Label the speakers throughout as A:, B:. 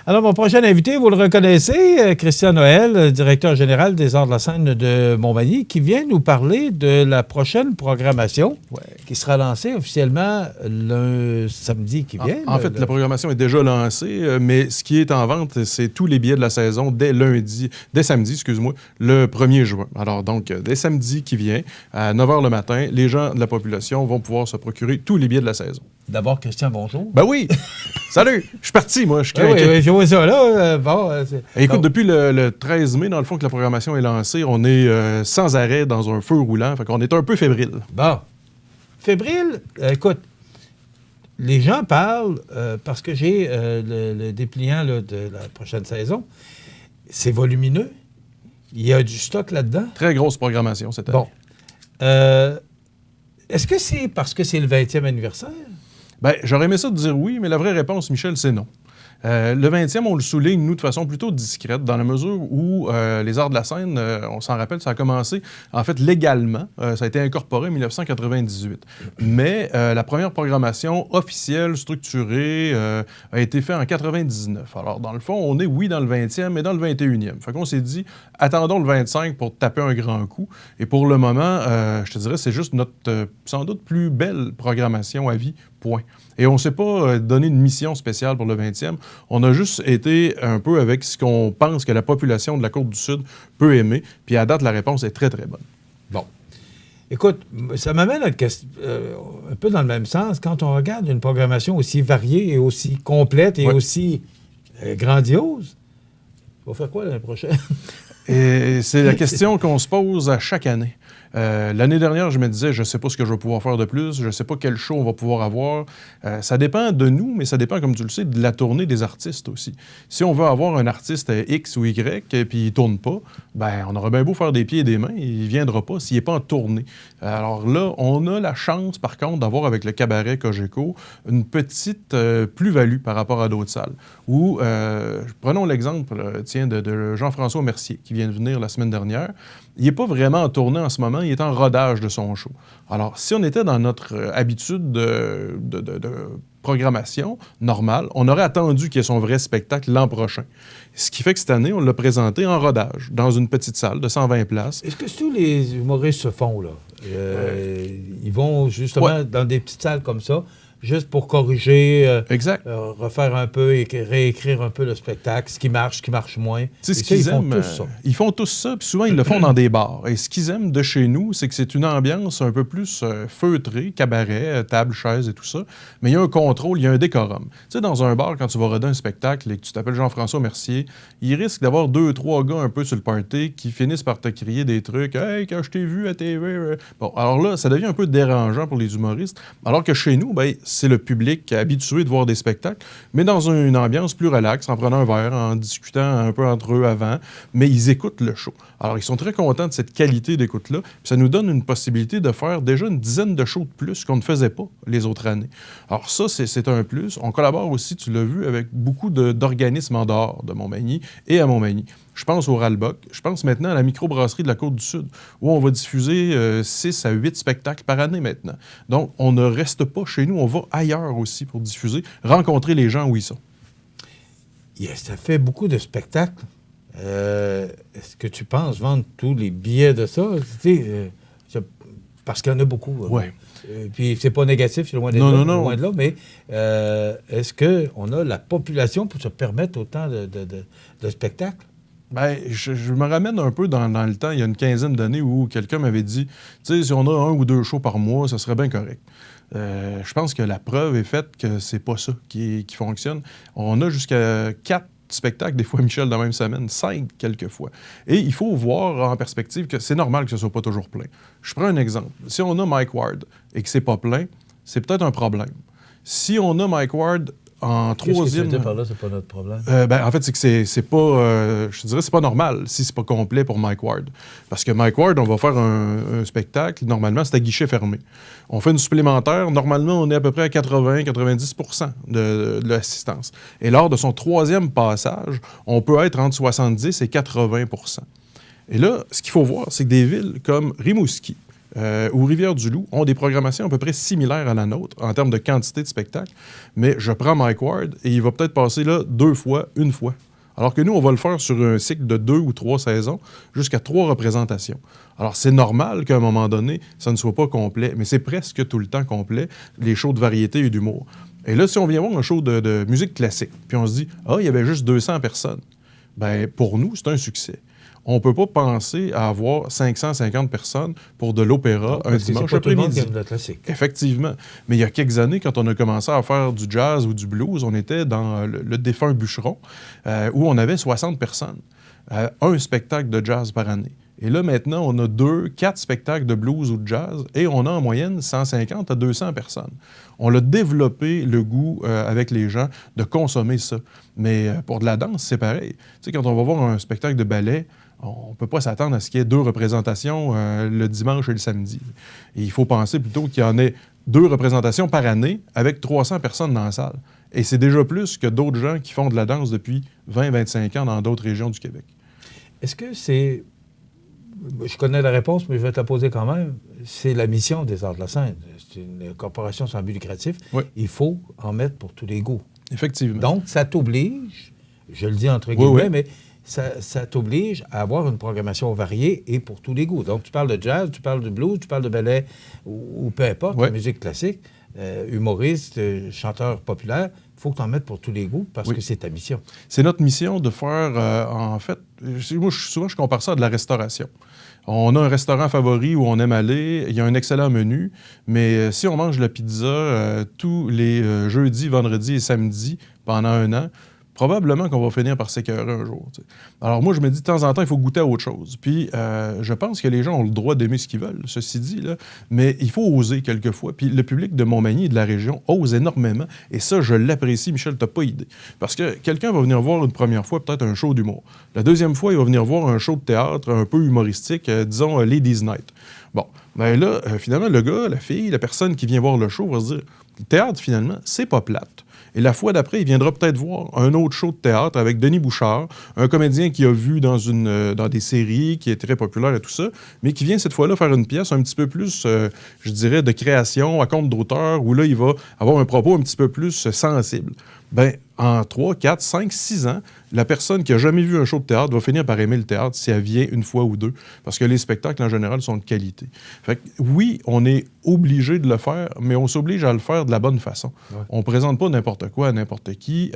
A: Alors, mon prochain invité, vous le reconnaissez, Christian Noël, directeur général des Arts de la scène de Montmagny, qui vient nous parler de la prochaine programmation qui sera lancée officiellement le samedi qui vient.
B: En fait, la programmation est déjà lancée, mais ce qui est en vente, c'est tous les billets de la saison dès samedi, le 1er juin. Alors, donc, dès samedi qui vient, à 9 h le matin, les gens de la population vont pouvoir se procurer tous les billets de la saison.
A: D'abord, Christian, bonjour.
B: Ben oui! Salut! Je suis parti, moi. Je suis craqué.
A: Oui, je vois ça, là.
B: Écoute, depuis le 13 mai, dans le fond, que la programmation est lancée, on est sans arrêt dans un feu roulant. Fait qu'on est un peu fébrile.
A: Bon. Fébrile, écoute, les gens parlent, parce que j'ai le dépliant là, de la prochaine saison, c'est volumineux. Il y a du stock là-dedans.
B: Très grosse programmation cette année.
A: Bon. Est-ce que c'est parce que c'est le 20e anniversaire?
B: Bien, j'aurais aimé ça de dire oui, mais la vraie réponse, Michel, c'est non. Le 20e, on le souligne, nous, de façon plutôt discrète, dans la mesure où les arts de la scène, on s'en rappelle, ça a commencé, en fait, légalement. Ça a été incorporé en 1998. Mais la première programmation officielle, structurée, a été faite en 99. Alors, dans le fond, on est, oui, dans le 20e, mais dans le 21e. Fait qu'on s'est dit, attendons le 25 pour taper un grand coup. Et pour le moment, je te dirais, c'est juste notre, sans doute, plus belle programmation à vie, point. Et on ne s'est pas donné une mission spéciale pour le 20e. On a juste été un peu avec ce qu'on pense que la population de la Côte-du-Sud peut aimer. Puis à date, la réponse est très, très bonne.
A: Bon. Écoute, ça m'amène à un peu dans le même sens. Quand on regarde une programmation aussi variée et aussi complète et aussi grandiose, on va faire quoi l'année prochaine?
B: Et c'est la question qu'on se pose à chaque année. L'année dernière, je me disais, je ne sais pas ce que je vais pouvoir faire de plus, je ne sais pas quel show on va pouvoir avoir. Ça dépend de nous, mais ça dépend, comme tu le sais, de la tournée des artistes aussi. Si on veut avoir un artiste X ou Y, puis il ne tourne pas, ben on aura bien beau faire des pieds et des mains, il ne viendra pas s'il n'est pas en tournée. Alors là, on a la chance, par contre, d'avoir avec le cabaret Cogeco une petite plus-value par rapport à d'autres salles. Où, prenons l'exemple, de Jean-François Mercier, qui vient de venir la semaine dernière. Il n'est pas vraiment en tournée en ce moment, il est en rodage de son show. Alors, si on était dans notre habitude de programmation normale, on aurait attendu qu'il y ait son vrai spectacle l'an prochain. Ce qui fait que cette année, on l'a présenté en rodage, dans une petite salle de 120 places.
A: Est-ce que tous les humoristes se font, là? Ils vont justement dans des petites salles comme ça, juste pour corriger, refaire un peu et réécrire un peu le spectacle, ce qui marche moins.
B: Tu sais, ce qu'ils aiment, tous ça. Ils font tous ça, puis souvent, ils le font dans des bars. Et ce qu'ils aiment de chez nous, c'est que c'est une ambiance un peu plus feutrée, cabaret, table, chaise et tout ça, mais il y a un contrôle, il y a un décorum. Tu sais, dans un bar, quand tu vas roder un spectacle et que tu t'appelles Jean-François Mercier, il risque d'avoir 2-3 gars un peu sur le party qui finissent par te crier des trucs « Hey, quand je t'ai vu à TV... » Bon, alors là, ça devient un peu dérangeant pour les humoristes, alors que chez nous, ben c'est le public habitué de voir des spectacles, mais dans une ambiance plus relaxe, en prenant un verre, en discutant un peu entre eux avant, mais ils écoutent le show. Alors, ils sont très contents de cette qualité d'écoute-là, puis ça nous donne une possibilité de faire déjà une dizaine de shows de plus qu'on ne faisait pas les autres années. Alors ça, c'est un plus. On collabore aussi, tu l'as vu, avec beaucoup d'organismes en dehors de Montmagny et à Montmagny. Je pense au Ralbock. Je pense maintenant à la microbrasserie de la Côte-du-Sud, où on va diffuser 6 à 8 spectacles par année maintenant. Donc, on ne reste pas chez nous, on va ailleurs aussi pour diffuser, rencontrer les gens où ils sont.
A: Ça fait beaucoup de spectacles. Est-ce que tu penses vendre tous les billets de ça? Parce qu'il y en a beaucoup.
B: Oui.
A: Puis c'est pas négatif, c'est loin de là, mais est-ce qu'on a la population pour se permettre autant de spectacles?
B: Bien, je me ramène un peu dans le temps, il y a une quinzaine d'années, où quelqu'un m'avait dit, tu sais, si on a 1 ou 2 shows par mois, ça serait bien correct. Je pense que la preuve est faite que c'est pas ça qui fonctionne. On a jusqu'à 4 spectacles, des fois, Michel, dans la même semaine, 5 quelquefois. Et il faut voir en perspective que c'est normal que ce soit pas toujours plein. Je prends un exemple. Si on a Mike Ward et que c'est pas plein, c'est peut-être un problème. Si on a Mike Ward en troisième...
A: Qu'est-ce que tu veux dire par là, c'est pas notre problème?
B: En fait, c'est que c'est pas... je dirais, c'est pas normal si c'est pas complet pour Mike Ward. Parce que Mike Ward, on va faire un spectacle, normalement, c'est à guichet fermé. On fait une supplémentaire, normalement, on est à peu près à 80-90% de l'assistance. Et lors de son troisième passage, on peut être entre 70 et 80%. Et là, ce qu'il faut voir, c'est que des villes comme Rimouski, ou Rivière-du-Loup ont des programmations à peu près similaires à la nôtre en termes de quantité de spectacles. Mais je prends Mike Ward et il va peut-être passer là 2 fois, 1 fois. Alors que nous, on va le faire sur un cycle de 2 ou 3 saisons, jusqu'à 3 représentations. Alors, c'est normal qu'à un moment donné, ça ne soit pas complet, mais c'est presque tout le temps complet, les shows de variété et d'humour. Et là, si on vient voir un show de musique classique, puis on se dit « Ah, il y avait juste 200 personnes », bien, pour nous, c'est un succès. On ne peut pas penser à avoir 550 personnes pour de l'opéra un dimanche après-midi. Effectivement. Mais il y a quelques années, quand on a commencé à faire du jazz ou du blues, on était dans le défunt Bûcheron, où on avait 60 personnes. Un spectacle de jazz par année. Et là, maintenant, on a 4 spectacles de blues ou de jazz et on a en moyenne 150 à 200 personnes. On a développé le goût avec les gens de consommer ça. Mais pour de la danse, c'est pareil. Tu sais, quand on va voir un spectacle de ballet, on ne peut pas s'attendre à ce qu'il y ait 2 représentations le dimanche et le samedi. Et il faut penser plutôt qu'il y en ait 2 représentations par année avec 300 personnes dans la salle. Et c'est déjà plus que d'autres gens qui font de la danse depuis 20-25 ans dans d'autres régions du Québec.
A: Est-ce que c'est... Je connais la réponse, mais je vais te la poser quand même. C'est la mission des Arts de la Scène. C'est une corporation sans but lucratif.
B: Oui.
A: Il faut en mettre pour tous les goûts.
B: Effectivement.
A: Donc, ça t'oblige, je le dis entre guillemets, mais ça t'oblige à avoir une programmation variée et pour tous les goûts. Donc, tu parles de jazz, tu parles de blues, tu parles de ballet ou peu importe, la musique classique, humoriste, chanteur populaire. Il faut que tu en mettes pour tous les goûts parce que c'est ta mission.
B: C'est notre mission de faire, en fait, moi, souvent, je compare ça à de la restauration. On a un restaurant favori où on aime aller, il y a un excellent menu, mais si on mange la pizza tous les jeudis, vendredis et samedis pendant 1 an, probablement qu'on va finir par s'écœurer un jour. T'sais. Alors moi, je me dis, de temps en temps, il faut goûter à autre chose. Puis je pense que les gens ont le droit d'aimer ce qu'ils veulent, ceci dit, là, mais il faut oser quelquefois. Puis le public de Montmagny et de la région ose énormément, et ça, je l'apprécie, Michel, t'as pas idée. Parce que quelqu'un va venir voir une première fois peut-être un show d'humour. La deuxième fois, il va venir voir un show de théâtre un peu humoristique, disons Ladies' Night. Bon, bien là, finalement, le gars, la fille, la personne qui vient voir le show va se dire, le théâtre, finalement, c'est pas plate. Et la fois d'après, il viendra peut-être voir un autre show de théâtre avec Denis Bouchard, un comédien qui a vu dans des séries, qui est très populaire et tout ça, mais qui vient cette fois-là faire une pièce un petit peu plus, je dirais, de création, à compte d'auteur, où là, il va avoir un propos un petit peu plus sensible. Bien, en 3, 4, 5, 6 ans, la personne qui n'a jamais vu un show de théâtre va finir par aimer le théâtre si elle vient 1 fois ou 2, parce que les spectacles, en général, sont de qualité. Fait que, oui, on est obligé de le faire, mais on s'oblige à le faire de la bonne façon. Ouais. On ne présente pas n'importe quoi à n'importe qui.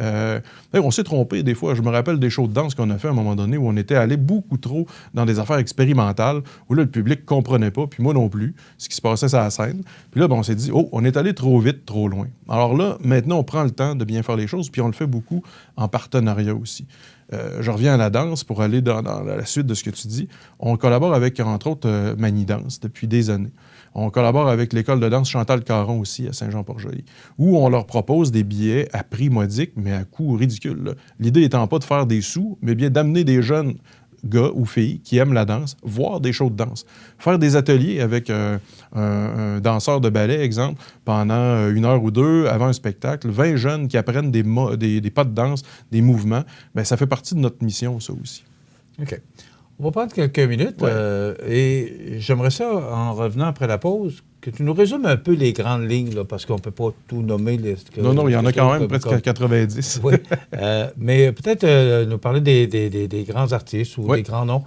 B: On s'est trompé des fois. Je me rappelle des shows de danse qu'on a fait à un moment donné où on était allé beaucoup trop dans des affaires expérimentales, où là, le public ne comprenait pas, puis moi non plus, ce qui se passait sur la scène. Puis là, on s'est dit, oh, on est allé trop vite, trop loin. Alors là, maintenant, on prend le temps de bien faire les choses, puis on le fait beaucoup en partenariat aussi. Je reviens à la danse pour aller dans la suite de ce que tu dis. On collabore avec, entre autres, Manidanse depuis des années. On collabore avec l'école de danse Chantal Caron aussi à Saint-Jean-Port-Joli, où on leur propose des billets à prix modique, mais à coût ridicule. L'idée étant pas de faire des sous, mais bien d'amener des jeunes gars ou filles qui aiment la danse, voir des shows de danse. Faire des ateliers avec un danseur de ballet, exemple, pendant 1 heure ou 2 avant un spectacle, 20 jeunes qui apprennent des pas de danse, des mouvements, bien, ça fait partie de notre mission, ça aussi.
A: OK. On va prendre quelques minutes et j'aimerais ça, en revenant après la pause, que tu nous résumes un peu les grandes lignes, là, parce qu'on ne peut pas tout nommer.
B: Non, il y en a quand même presque 90.
A: Oui, mais peut-être nous parler des grands artistes ou des grands noms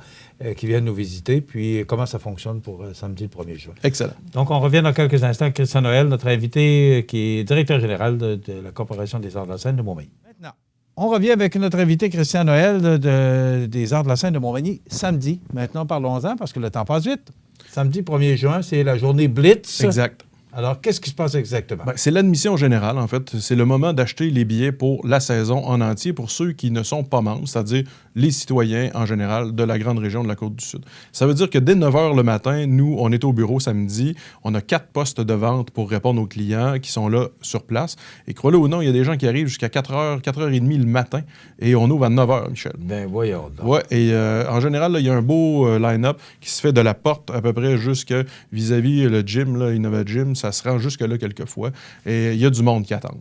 A: qui viennent nous visiter, puis comment ça fonctionne pour samedi le 1er juin.
B: Excellent.
A: Donc, on revient dans quelques instants. Christian Noël, notre invité qui est directeur général de la Corporation des Arts de la Scène de Montmagny. Maintenant, on revient avec notre invité Christian Noël des Arts de la Scène de Montmagny samedi. Maintenant, parlons-en parce que le temps passe vite. Samedi 1er juin, c'est la journée Blitz.
B: Exact.
A: Alors, qu'est-ce qui se passe exactement?
B: Bien, c'est l'admission générale, en fait. C'est le moment d'acheter les billets pour la saison en entier pour ceux qui ne sont pas membres, c'est-à-dire les citoyens en général de la grande région de la Côte-du-Sud. Ça veut dire que dès 9 h le matin, nous, on est au bureau samedi. On a 4 postes de vente pour répondre aux clients qui sont là sur place. Et crois-le ou non, il y a des gens qui arrivent jusqu'à 4 h, 4 h 30 le matin et on ouvre à 9 h, Michel.
A: Ben voyons donc.
B: Oui, et en général, là, il y a un beau line-up qui se fait de la porte à peu près jusque vis-à-vis le gym, là, Innova Gym. Ça se rend jusque-là quelquefois. Et il y a du monde qui attend.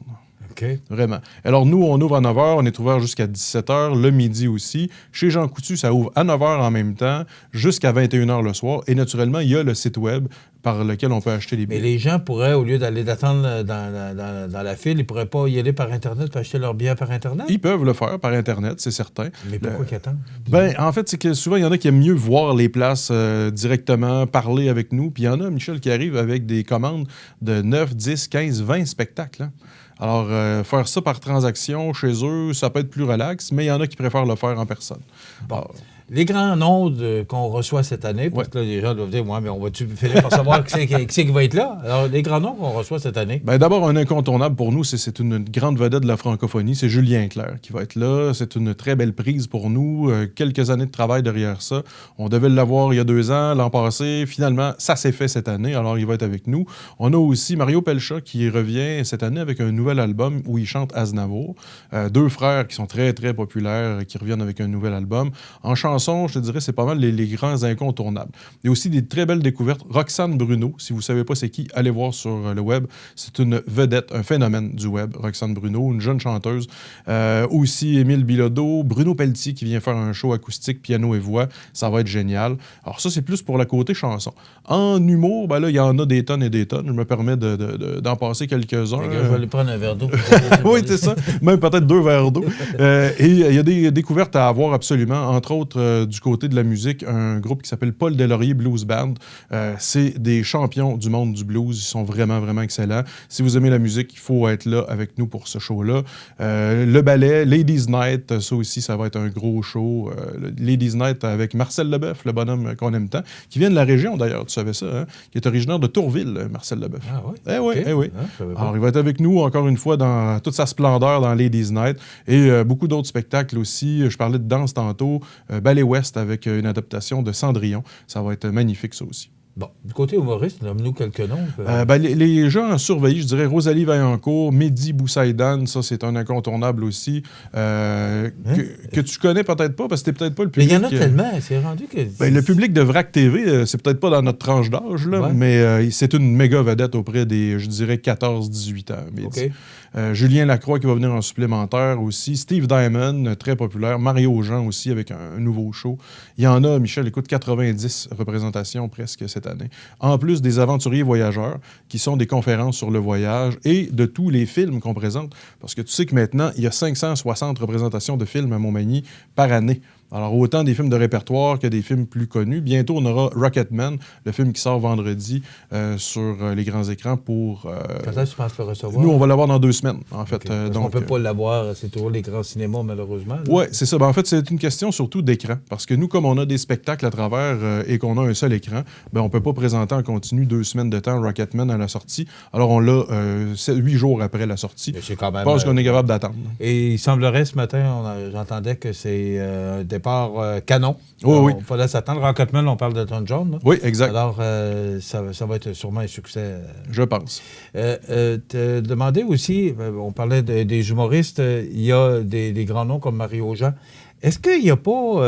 A: OK.
B: Vraiment. Alors, nous, on ouvre à 9 h, on est ouvert jusqu'à 17 h, le midi aussi. Chez Jean Coutu, ça ouvre à 9 h en même temps, jusqu'à 21 h le soir. Et naturellement, il y a le site web par lequel on peut acheter les billets.
A: Mais les gens pourraient, au lieu d'attendre dans la file, ils ne pourraient pas y aller par Internet pour acheter leurs billets par Internet?
B: Ils peuvent le faire par Internet, c'est certain.
A: Mais pourquoi qu'ils attendent?
B: En fait, c'est que souvent, il y en a qui aiment mieux voir les places directement, parler avec nous. Puis il y en a, Michel, qui arrivent avec des commandes de 9, 10, 15, 20 spectacles. Hein. Alors, faire ça par transaction chez eux, ça peut être plus relax, mais il y en a qui préfèrent le faire en personne.
A: Bon. Alors, les grands noms qu'on reçoit cette année, parce que là, les gens doivent dire, ouais, mais on va-tu finir par savoir qui c'est qui va être là? Alors, les grands noms qu'on reçoit cette année.
B: Bien, d'abord, un incontournable pour nous, c'est une grande vedette de la francophonie, c'est Julien Clerc qui va être là. C'est une très belle prise pour nous. Quelques années de travail derrière ça. On devait l'avoir il y a 2 ans, l'an passé. Finalement, ça s'est fait cette année, alors il va être avec nous. On a aussi Mario Pelcha qui revient cette année avec un nouvel album où il chante Aznavour. 2 frères qui sont très, très populaires qui reviennent avec un nouvel album. En chanson, je te dirais, c'est pas mal les grands incontournables. Il y a aussi des très belles découvertes. Roxane Bruno, si vous ne savez pas c'est qui, allez voir sur le web. C'est une vedette, un phénomène du web, Roxane Bruno, une jeune chanteuse. Aussi Émile Bilodeau, Bruno Pelletier qui vient faire un show acoustique, piano et voix. Ça va être génial. Alors ça, c'est plus pour la côté chanson. En humour, ben là, il y en a des tonnes et des tonnes. Je me permets d'en passer quelques-uns.
A: Je vais aller prendre un verre d'eau.
B: Oui, c'est ça. Même peut-être 2 verres d'eau. Et il y a des découvertes à avoir absolument. Entre autres, du côté de la musique, un groupe qui s'appelle Paul Delaurier Blues Band. C'est des champions du monde du blues. Ils sont vraiment, vraiment excellents. Si vous aimez la musique, il faut être là avec nous pour ce show-là. Le ballet, Ladies Night, ça aussi, ça va être un gros show. Ladies Night avec Marcel Leboeuf, le bonhomme qu'on aime tant, qui vient de la région d'ailleurs, tu savais ça, hein? Qui est originaire de Tourville, Marcel Leboeuf.
A: Ah oui?
B: Eh oui,
A: Okay.
B: eh oui.
A: Ah,
B: alors, il va être avec nous, encore une fois, dans toute sa splendeur dans Ladies Night. Et beaucoup d'autres spectacles aussi. Je parlais de danse tantôt. Ballet West avec une adaptation de Cendrillon. Ça va être magnifique, ça aussi.
A: Bon, du côté humoriste, nomme-nous quelques noms.
B: Les gens à surveiller, je dirais Rosalie Vaillancourt, Mehdi Boussaïdan, ça c'est un incontournable aussi, que tu connais peut-être pas, parce que t'es peut-être pas le public...
A: Mais il y en a tellement, c'est rendu que...
B: le public de VRAC TV, c'est peut-être pas dans notre tranche d'âge, là, mais c'est une méga vedette auprès des, je dirais, 14-18 ans.
A: Okay.
B: Julien Lacroix qui va venir en supplémentaire aussi, Steve Diamond, très populaire, Mario Jean aussi avec un nouveau show. Il y en a, Michel, écoute, 90 représentations presque cette année. En plus des aventuriers voyageurs, qui sont des conférences sur le voyage et de tous les films qu'on présente. Parce que tu sais que maintenant, il y a 560 représentations de films à Montmagny par année. Alors, autant des films de répertoire que des films plus connus. Bientôt, on aura Rocketman, le film qui sort vendredi sur les grands écrans pour...
A: Quand est-ce que tu penses le recevoir?
B: Nous, on va l'avoir dans 2 semaines, en fait.
A: Okay. Donc, on ne peut pas l'avoir, c'est toujours les grands cinémas, malheureusement.
B: Oui, c'est ça. En fait, c'est une question surtout d'écran. Parce que nous, comme on a des spectacles à travers et qu'on a un seul écran, on ne peut pas présenter en continu 2 semaines de temps Rocketman à la sortie. Alors, on l'a 8 jours après la sortie.
A: C'est quand même,
B: je pense qu'on est capable d'attendre.
A: Et il semblerait, ce matin, j'entendais que c'est un départ canon.
B: Oui.
A: Il fallait s'attendre. Rocketman, on parle de Tom Jones. Là.
B: Oui, exact.
A: Alors, ça va être sûrement un succès.
B: Je pense.
A: Te demander aussi, on parlait des humoristes, il y a des grands noms comme Mario Jean. Est-ce qu'il n'y a pas,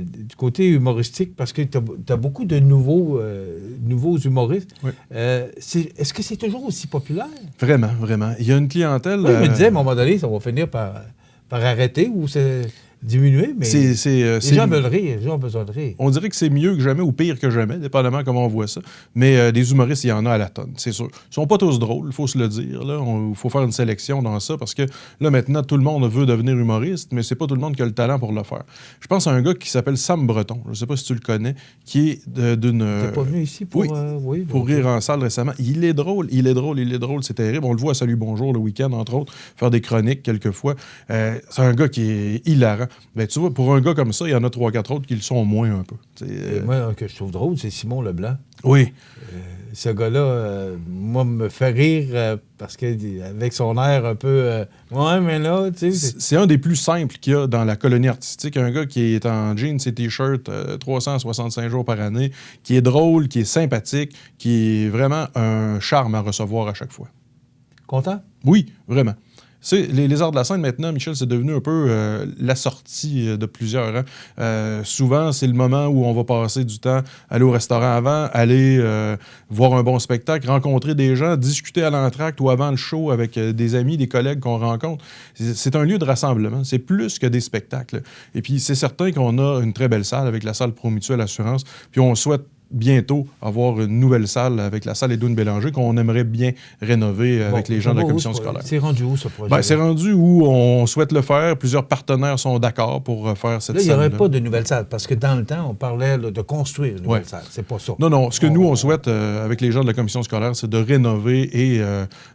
A: du côté humoristique, parce que tu as beaucoup de nouveaux humoristes, est-ce que c'est toujours aussi populaire?
B: Vraiment, vraiment. Il y a une clientèle...
A: Oui, je me disais, à un moment donné, ça va finir par arrêter ou c'est... diminuer, mais les gens veulent rire, les gens ont besoin de rire.
B: On dirait que c'est mieux que jamais ou pire que jamais, dépendamment comment on voit ça. Mais des humoristes, il y en a à la tonne, c'est sûr. Ils sont pas tous drôles, il faut se le dire. Il faut faire une sélection dans ça, parce que là, maintenant, tout le monde veut devenir humoriste, mais c'est pas tout le monde qui a le talent pour le faire. Je pense à un gars qui s'appelle Sam Breton, je sais pas si tu le connais, qui est d'une...
A: T'es pas venu ici pour...
B: pour rire en salle récemment. Il est drôle, c'est terrible. On le voit à Salut Bonjour le week-end, entre autres, faire des chroniques quelquefois. C'est un gars qui est hilarant. Ben, tu vois, pour un gars comme ça, il y en a 3-4 autres qui le sont moins un peu.
A: Moi, que je trouve drôle, c'est Simon Leblanc.
B: Oui.
A: Ce gars-là, moi, me fait rire parce qu'avec son air un peu... ouais, mais là, tu sais...
B: C'est un des plus simples qu'il y a dans la colonie artistique. Un gars qui est en jeans et t-shirt 365 jours par année, qui est drôle, qui est sympathique, qui est vraiment un charme à recevoir à chaque fois.
A: Content?
B: Oui, vraiment. Les arts de la scène, maintenant, Michel, c'est devenu un peu la sortie de plusieurs. Souvent, c'est le moment où on va passer du temps, aller au restaurant avant, aller voir un bon spectacle, rencontrer des gens, discuter à l'entracte ou avant le show avec des amis, des collègues qu'on rencontre. C'est un lieu de rassemblement. C'est plus que des spectacles. Et puis, c'est certain qu'on a une très belle salle avec la salle Promutuelle Assurance. Puis, on souhaite bientôt avoir une nouvelle salle avec la salle Edwin Bélanger qu'on aimerait bien rénover avec les gens de la commission scolaire.
A: C'est rendu où, ce projet?
B: C'est rendu où on souhaite le faire. Plusieurs partenaires sont d'accord pour faire cette salle.
A: Là, il n'y aurait pas de nouvelle salle, parce que dans le temps, on parlait de construire une nouvelle salle. C'est pas ça.
B: Non. Ce que nous, on souhaite avec les gens de la commission scolaire, c'est de rénover et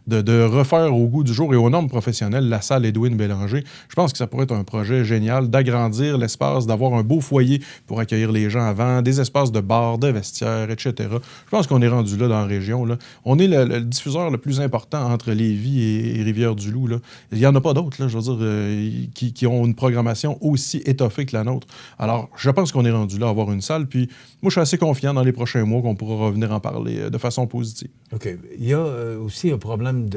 B: de refaire au goût du jour et aux normes professionnelles la salle Edwin Bélanger. Je pense que ça pourrait être un projet génial d'agrandir l'espace, d'avoir un beau foyer pour accueillir les gens avant, des espaces de bar, de vestiaires, etc. Je pense qu'on est rendu là dans la région. Là. On est le diffuseur le plus important entre Lévis et Rivière-du-Loup. Là. Il n'y en a pas d'autres, je veux dire, qui ont une programmation aussi étoffée que la nôtre. Alors, je pense qu'on est rendu là à avoir une salle. Puis, moi, je suis assez confiant dans les prochains mois qu'on pourra revenir en parler de façon positive.
A: OK. Il y a aussi un problème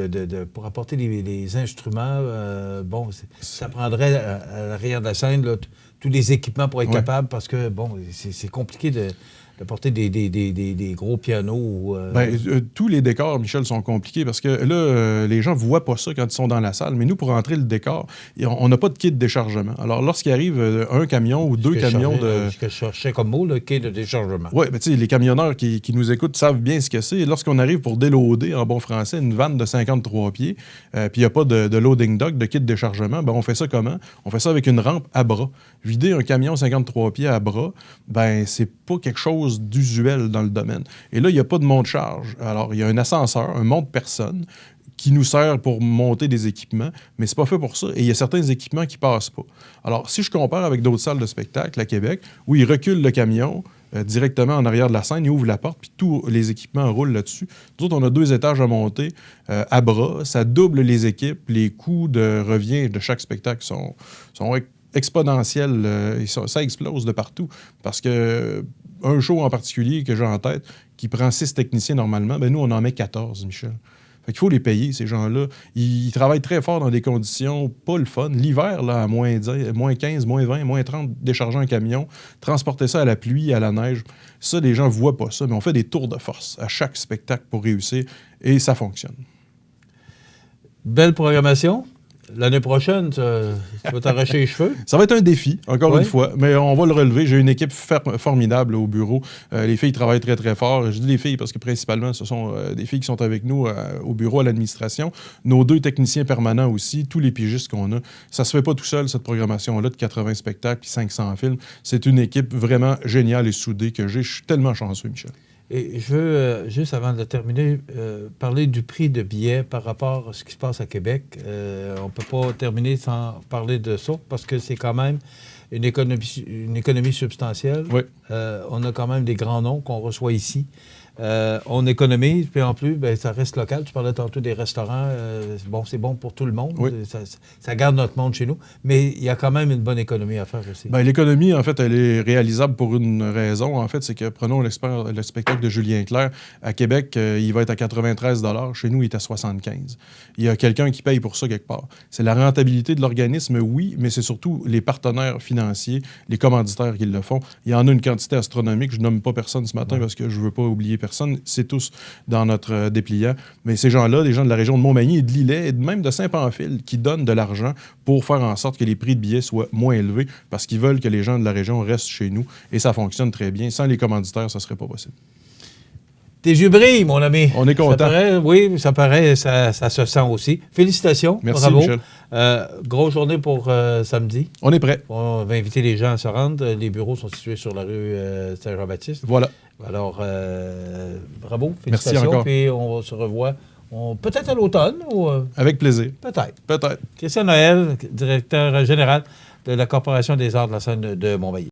A: pour apporter les instruments. Ça prendrait à l'arrière de la scène là, tous les équipements pour être capable, parce que, c'est compliqué de porter des gros pianos.
B: Tous les décors, Michel, sont compliqués parce que là, les gens ne voient pas ça quand ils sont dans la salle. Mais nous, pour entrer le décor, on n'a pas de kit de déchargement. Alors, lorsqu'il arrive un camion ou deux camions
A: Ce que je cherchais comme mot, le quai de déchargement.
B: Oui, tu sais, les camionneurs qui nous écoutent savent bien ce que c'est. Et lorsqu'on arrive pour déloader, en bon français, une vanne de 53 pieds, puis il n'y a pas de loading dock, de kit de déchargement, on fait ça comment? On fait ça avec une rampe à bras. Vider un camion 53 pieds à bras, c'est pas quelque chose d'usuel dans le domaine. Et là, il n'y a pas de monte-charge. Alors, il y a un ascenseur, un monte-personne qui nous sert pour monter des équipements, mais c'est pas fait pour ça. Et il y a certains équipements qui passent pas. Alors, si je compare avec d'autres salles de spectacle à Québec, où ils reculent le camion directement en arrière de la scène, ils ouvrent la porte, puis tous les équipements roulent là-dessus. Nous autres, on a 2 étages à monter à bras. Ça double les équipes. Les coûts de revient de chaque spectacle sont exponentiels. Ça explose de partout. Parce que un show en particulier que j'ai en tête, qui prend 6 techniciens normalement, nous, on en met 14, Michel. Fait qu'il faut les payer, ces gens-là. Ils travaillent très fort dans des conditions pas le fun. L'hiver, là, à moins 15, moins 20, moins 30, décharger un camion, transporter ça à la pluie, à la neige, ça, les gens voient pas ça. Mais on fait des tours de force à chaque spectacle pour réussir, et ça fonctionne.
A: Belle programmation. L'année prochaine, tu vas t'arracher les cheveux?
B: Ça va être un défi, encore une fois, mais on va le relever. J'ai une équipe formidable au bureau. Les filles travaillent très, très fort. Je dis les filles parce que principalement, ce sont des filles qui sont avec nous au bureau, à l'administration. Nos 2 techniciens permanents aussi, tous les pigistes qu'on a. Ça se fait pas tout seul, cette programmation-là, de 80 spectacles et 500 films. C'est une équipe vraiment géniale et soudée que j'ai. Je suis tellement chanceux, Michel.
A: Et je veux, juste avant de terminer, parler du prix de billets par rapport à ce qui se passe à Québec. On ne peut pas terminer sans parler de ça, parce que c'est quand même une économie substantielle.
B: Oui.
A: On a quand même des grands noms qu'on reçoit ici. On économise, puis en plus, ça reste local. Tu parlais tantôt des restaurants. C'est bon pour tout le monde.
B: Oui.
A: Ça garde notre monde chez nous. Mais il y a quand même une bonne économie à faire aussi.
B: L'économie, en fait, elle est réalisable pour une raison. En fait, c'est que, prenons le spectacle de Julien Clerc. À Québec, il va être à 93 $. Chez nous, il est à 75 $. Il y a quelqu'un qui paye pour ça quelque part. C'est la rentabilité de l'organisme, oui, mais c'est surtout les partenaires financiers, les commanditaires qui le font. Il y en a une quantité astronomique. Je nomme pas personne ce matin parce que je veux pas oublier personne. C'est tous dans notre dépliant. Mais ces gens-là, des gens de la région de Montmagny et de Lillet et même de Saint-Pamphile, qui donnent de l'argent pour faire en sorte que les prix de billets soient moins élevés parce qu'ils veulent que les gens de la région restent chez nous. Et ça fonctionne très bien. Sans les commanditaires, ça ne serait pas possible.
A: Tes yeux brillent, mon ami.
B: On est content.
A: Oui, ça paraît, ça se sent aussi. Félicitations.
B: Merci,
A: bravo.
B: Michel.
A: Grosse journée pour samedi.
B: On est prêt.
A: On va inviter les gens à se rendre. Les bureaux sont situés sur la rue Saint-Jean-Baptiste.
B: Voilà.
A: Alors, bravo.
B: Merci
A: Félicitations.
B: encore.
A: Puis on se revoit peut-être à l'automne.
B: Avec plaisir.
A: Peut-être. Christian Noël, directeur général de la Corporation des arts de la scène de Montmagny.